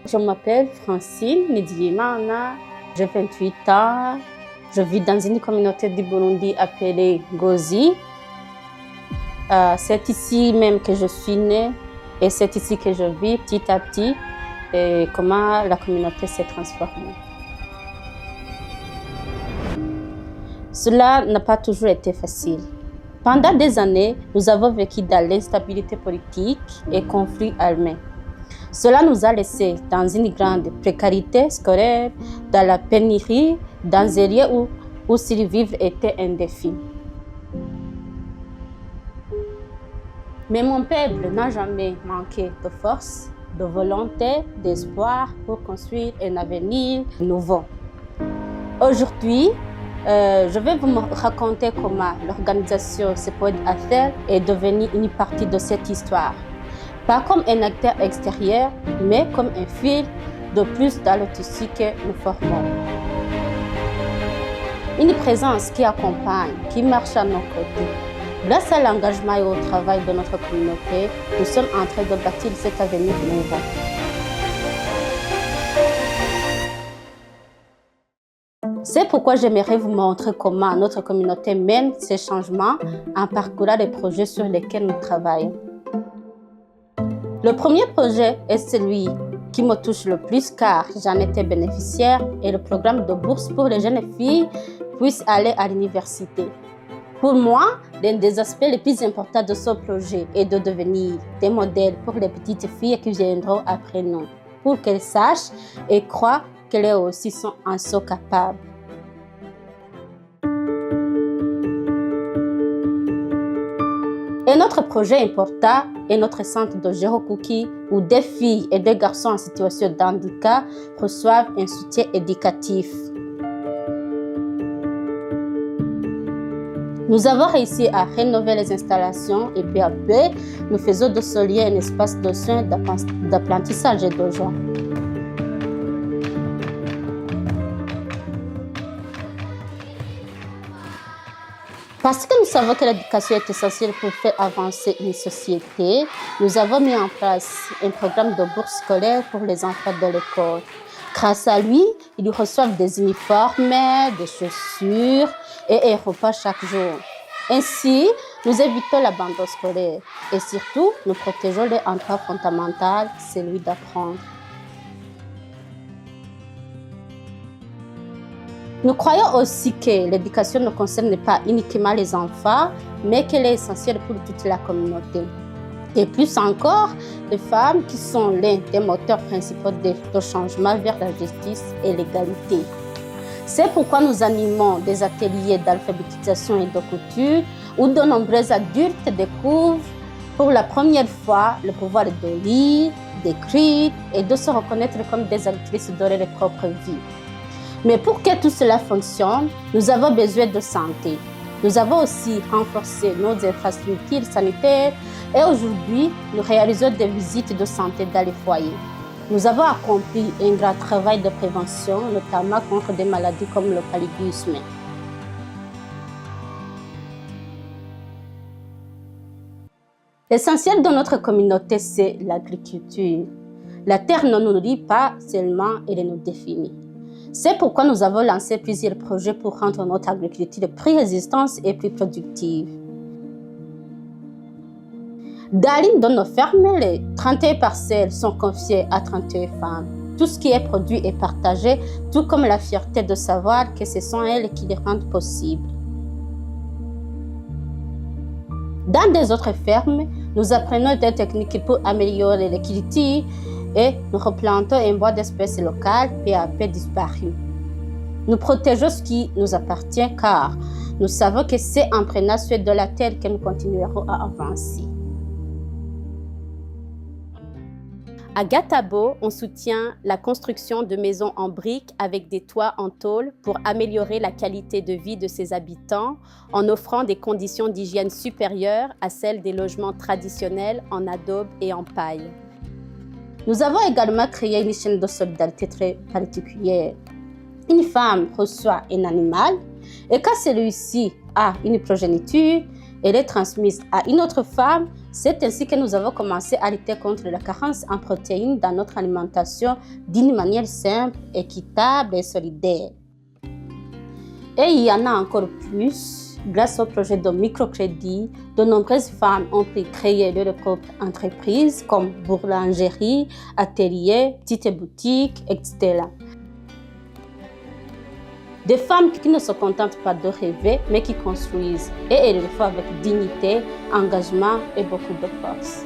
Je m'appelle Francine Nidiimana, j'ai 28 ans. Je vis dans une communauté du Burundi appelée Gozi. C'est ici même que je suis née et c'est ici que je vis petit à petit et comment la communauté s'est transformée. Cela n'a pas toujours été facile. Pendant des années, nous avons vécu dans l'instabilité politique et conflits armés. Cela nous a laissés dans une grande précarité scolaire, dans la pénurie, dans un lieu où survivre était un défi. Mais mon peuple n'a jamais manqué de force, de volonté, d'espoir pour construire un avenir nouveau. Aujourd'hui, je vais vous raconter comment l'organisation Sepod Affaires est devenue une partie de cette histoire. Pas comme un acteur extérieur, mais comme un fil de plus dans le tissu que nous formons. Une présence qui accompagne, qui marche à nos côtés. Grâce à l'engagement et au travail de notre communauté, nous sommes en train de bâtir cet avenir nouveau. C'est pourquoi j'aimerais vous montrer comment notre communauté mène ces changements en parcourant les projets sur lesquels nous travaillons. Le premier projet est celui qui me touche le plus car j'en étais bénéficiaire et le programme de bourse pour les jeunes filles puissent aller à l'université. Pour moi, l'un des aspects les plus importants de ce projet est de devenir des modèles pour les petites filles qui viendront après nous, pour qu'elles sachent et croient qu'elles aussi en sont capables. Un autre projet important est notre centre de Gérokuki où des filles et des garçons en situation de handicap reçoivent un soutien éducatif. Nous avons réussi à rénover les installations et peu à peu, nous faisons de ce lieu un espace de soins, d'apprentissage et de joie. Parce que nous savons que l'éducation est essentielle pour faire avancer une société, nous avons mis en place un programme de bourse scolaire pour les enfants de l'école. Grâce à lui, ils reçoivent des uniformes, des chaussures et un repas chaque jour. Ainsi, nous évitons l'abandon scolaire et surtout, nous protégeons les droit fondamental, celui d'apprendre. Nous croyons aussi que l'éducation ne concerne pas uniquement les enfants, mais qu'elle est essentielle pour toute la communauté. Et plus encore, les femmes qui sont l'un des moteurs principaux de changement vers la justice et l'égalité. C'est pourquoi nous animons des ateliers d'alphabétisation et de couture où de nombreux adultes découvrent pour la première fois le pouvoir de lire, d'écrire et de se reconnaître comme des actrices de leur propre vie. Mais pour que tout cela fonctionne, nous avons besoin de santé. Nous avons aussi renforcé nos infrastructures sanitaires et aujourd'hui, nous réalisons des visites de santé dans les foyers. Nous avons accompli un grand travail de prévention, notamment contre des maladies comme le paludisme. L'essentiel de notre communauté, c'est l'agriculture. La terre ne nous nourrit pas seulement, elle nous définit. C'est pourquoi nous avons lancé plusieurs projets pour rendre notre agriculture plus résistante et plus productive. Dans l'une de nos fermes, les 31 parcelles sont confiées à 31 femmes. Tout ce qui est produit est partagé, tout comme la fierté de savoir que ce sont elles qui les rendent possibles. Dans des autres fermes, nous apprenons des techniques pour améliorer les cultures et nous replantons un bois d'espèces locales peu à peu disparu. Nous protégeons ce qui nous appartient car nous savons que c'est en prenant soin de la terre que nous continuerons à avancer. À Gatabo, on soutient la construction de maisons en briques avec des toits en tôle pour améliorer la qualité de vie de ses habitants en offrant des conditions d'hygiène supérieures à celles des logements traditionnels en adobe et en paille. Nous avons également créé une chaîne de solidarité très particulière. Une femme reçoit un animal et quand celui-ci a une progéniture, elle est transmise à une autre femme. C'est ainsi que nous avons commencé à lutter contre la carence en protéines dans notre alimentation d'une manière simple, équitable et solidaire. Et il y en a encore plus. Grâce au projet de microcrédit, de nombreuses femmes ont pu créer leur propre entreprise comme boulangerie, atelier, petites boutiques, etc. Des femmes qui ne se contentent pas de rêver, mais qui construisent. Et elles le font avec dignité, engagement et beaucoup de force.